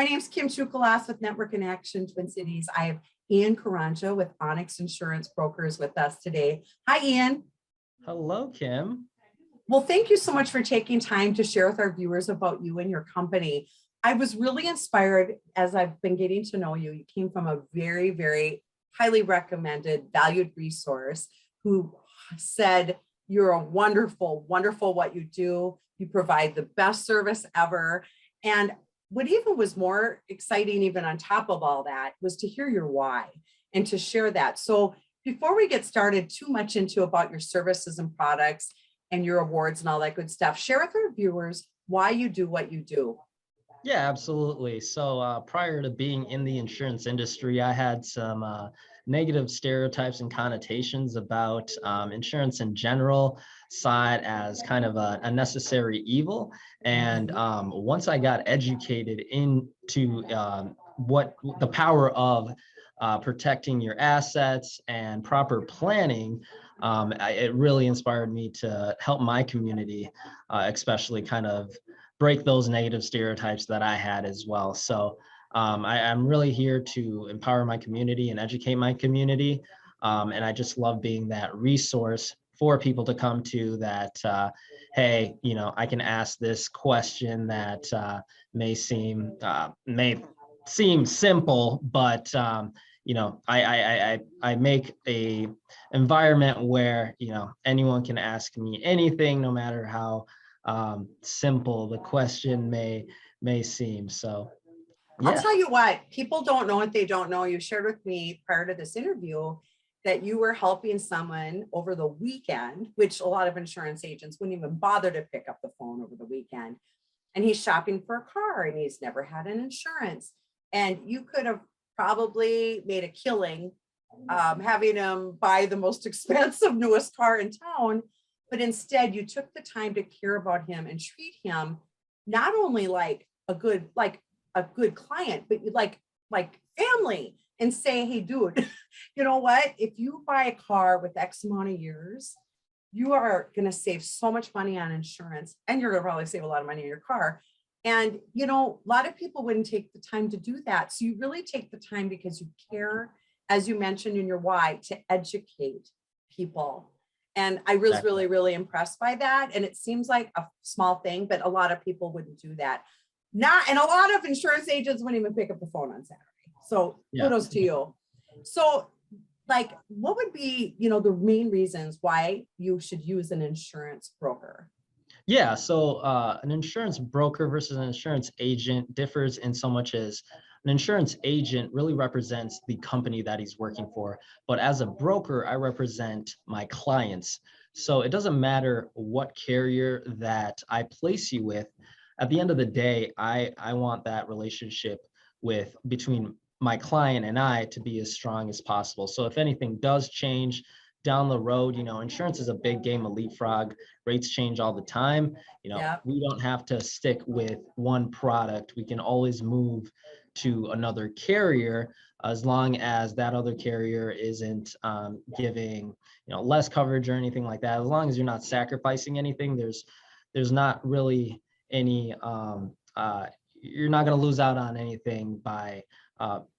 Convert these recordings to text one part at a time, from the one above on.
My name's Kim Tsoukalas with Network and Action Twin Cities. I have Ian Karanja with Onyx Insurance Brokers with us today. Hi, Ian. Hello, Kim. Well, thank you so much for taking time to share with our viewers about you and your company. I was really inspired as I've been getting to know you. You came from a very, very highly recommended, valued resource who said, you're a wonderful, wonderful what you do. You provide the best service ever. And what even was more exciting, even on top of all that, was to hear your why and to share that. So before we get started too much into about your services and products and your awards and all that good stuff, share with our viewers why you do what you do. Yeah, absolutely. So prior to being in the insurance industry, I had some negative stereotypes and connotations about insurance in general, saw it as kind of a necessary evil. And once I got educated into what the power of protecting your assets and proper planning, it really inspired me to help my community, especially kind of break those negative stereotypes that I had as well. So I'm really here to empower my community and educate my community. And I just love being that resource for people to come to that, hey, you know, I can ask this question that may seem simple, but you know, I make a environment where, you know, anyone can ask me anything, no matter how simple the question may seem. So yeah. I'll tell you what, people don't know what they don't know. You shared with me prior to this interview that you were helping someone over the weekend, which a lot of insurance agents wouldn't even bother to pick up the phone over the weekend. And he's shopping for a car and he's never had an insurance. And you could have probably made a killing having him buy the most expensive, newest car in town. But instead, you took the time to care about him and treat him not only like a good client, but like family, and say, hey, dude, you know what? If you buy a car with X amount of years, you are going to save so much money on insurance, and you're going to probably save a lot of money on your car. And, you know, a lot of people wouldn't take the time to do that. So you really take the time because you care, as you mentioned in your why, to educate people. And I was really, really impressed by that. And it seems like a small thing, but a lot of people wouldn't do that. And a lot of insurance agents wouldn't even pick up the phone on Saturday. So kudos to you. So like, what would be, you know, the main reasons why you should use an insurance broker? Yeah, so an insurance broker versus an insurance agent differs in so much as an insurance agent really represents the company that he's working for. But as a broker, I represent my clients. So it doesn't matter what carrier that I place you with. At the end of the day, I want that relationship between my client and I to be as strong as possible. So if anything does change down the road, you know, insurance is a big game of leapfrog. Rates change all the time. You know, we don't have to stick with one product. We can always move to another carrier as long as that other carrier isn't giving, you know, less coverage or anything like that. As long as you're not sacrificing anything, there's not really any you're not going to lose out on anything by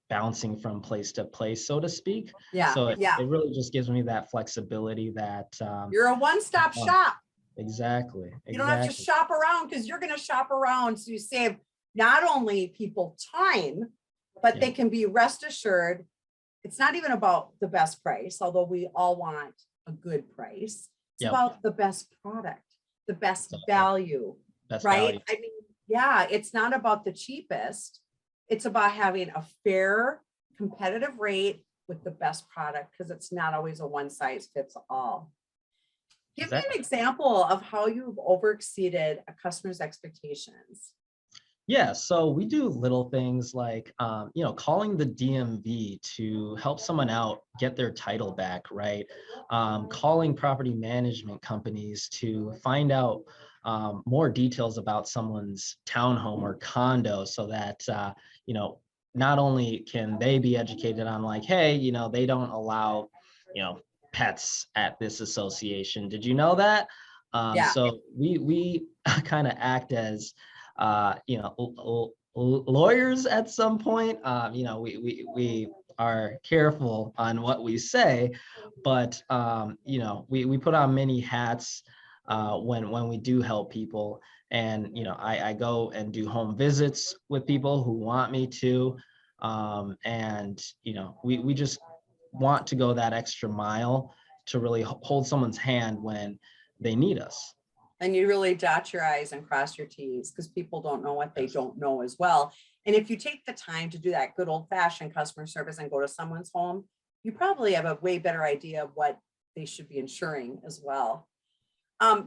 bouncing from place to place, so to speak. So it really just gives me that flexibility that you're a one-stop shop. Exactly. You don't have to shop around, because you're going to shop around. So you save not only people time, but they can be rest assured. It's not even about the best price, although we all want a good price. It's about the best product, the best value, right? I mean, yeah, it's not about the cheapest. It's about having a fair, competitive rate with the best product, because it's not always a one size fits all. Give me an example of how you've overexceeded a customer's expectations. Yeah, so we do little things like, you know, calling the DMV to help someone out get their title back, right? Calling property management companies to find out more details about someone's townhome or condo, so that, you know, not only can they be educated on like, hey, you know, they don't allow, you know, pets at this association. Did you know that? So we kind of act as, you know, lawyers at some point. You know, we are careful on what we say, but you know, we put on many hats when we do help people. And you know, I go and do home visits with people who want me to, and you know, we just want to go that extra mile to really hold someone's hand when they need us. And you really dot your I's and cross your T's, because people don't know what they Yes. don't know as well. And if you take the time to do that good old fashioned customer service and go to someone's home, you probably have a way better idea of what they should be insuring as well.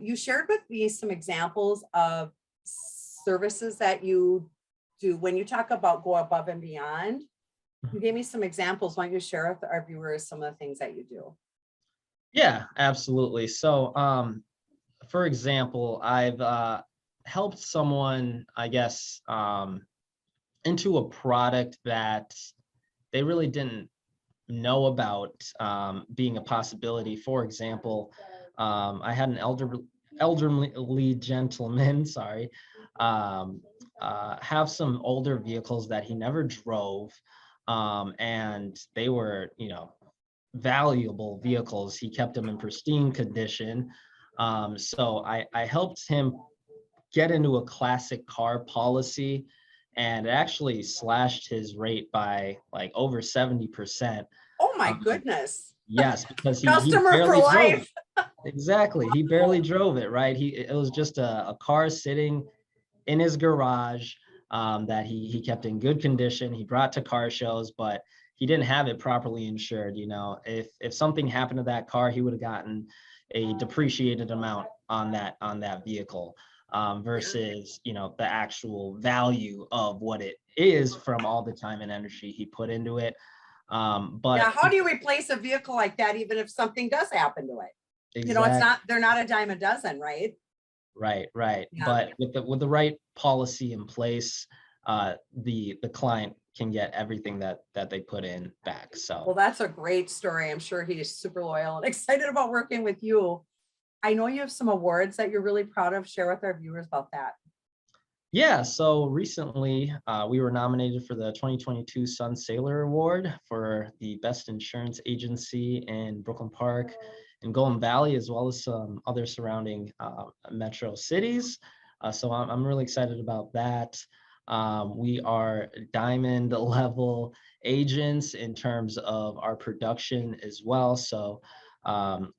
You shared with me some examples of services that you do when you talk about go above and beyond. You gave me some examples. Why don't you share with our viewers some of the things that you do? Yeah, absolutely. So, for example, I've helped someone, I guess, into a product that they really didn't know about being a possibility. For example, I had an elderly gentleman, sorry, have some older vehicles that he never drove, and they were, you know, valuable vehicles. He kept them in pristine condition. So I helped him get into a classic car policy, and it actually slashed his rate by like over 70%. Oh my Um, goodness. yes, because he Customer for barely drove life. it. Exactly. He barely drove it, right? It was just a car sitting in his garage that he kept in good condition. He brought to car shows, but he didn't have it properly insured. You know, if something happened to that car, he would have gotten a depreciated amount on that vehicle, versus, you know, the actual value of what it is from all the time and energy he put into it. Yeah, But how do you replace a vehicle like that, even if something does happen to it? You know, exactly. they're not a dime a dozen, right? Right, right. Yeah. But with the right policy in place, the client can get everything that they put in back. Well, So that's a great story. I'm sure he's super loyal and excited about working with you. I know you have some awards that you're really proud of. Share with our viewers about that. yeah, so recently we were nominated for the 2022 Sun Sailor Award for the best insurance agency in Brooklyn Park and Golden Valley, as well as some other surrounding metro cities. So I'm really excited about that. We are diamond level agents in terms of our production as well. So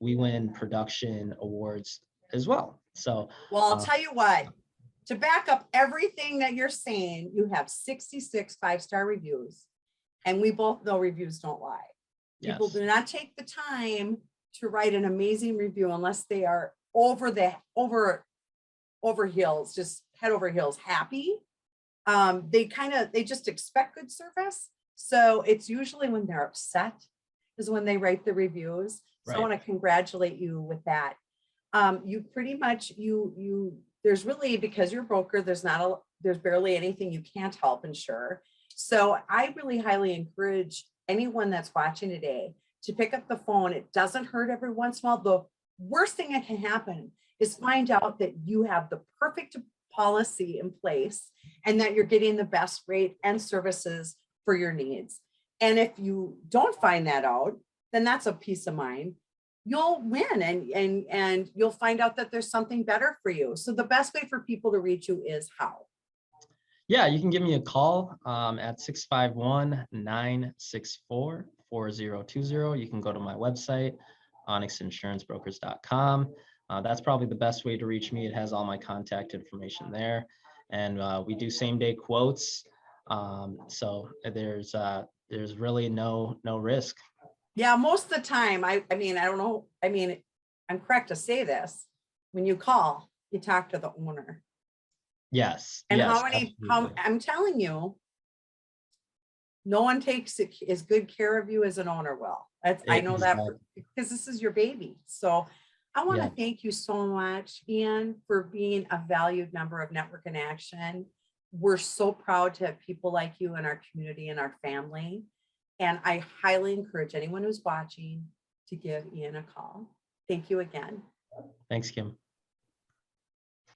we win production awards as well. So Well, I'll uh, tell you what, to back up everything that you're saying, you have 66 five-star reviews. And we both know reviews don't lie. People yes, do not take the time to write an amazing review unless they are over heels, just head over heels happy. They just expect good service. So it's usually when they're upset is when they write the reviews. So I right. want to congratulate you with that. You pretty much there's really, because you're a broker, there's barely anything you can't help insure. So I really highly encourage anyone that's watching today to pick up the phone. It doesn't hurt every once in a while. The worst thing that can happen is find out that you have the perfect policy in place and that you're getting the best rate and services for your needs. And if you don't find that out, then that's a peace of mind. You'll win and you'll find out that there's something better for you. So the best way for people to reach you is how? Yeah, you can give me a call at 651-964-4020. You can go to my website, onyxinsurancebrokers.com. That's probably the best way to reach me. It has all my contact information there. And we do same day quotes. So there's really no risk. Yeah, most of the time, I mean, I don't know. I mean, I'm correct to say this. When you call, you talk to the owner. Yes, And yes, how absolutely. I'm telling you, no one takes as good care of you as an owner will. I know that Exactly. because this is your baby. So I want to Yeah. thank you so much, Ian, for being a valued member of Network in Action. We're so proud to have people like you in our community and our family. And I highly encourage anyone who's watching to give Ian a call. Thank you again. Thanks, Kim.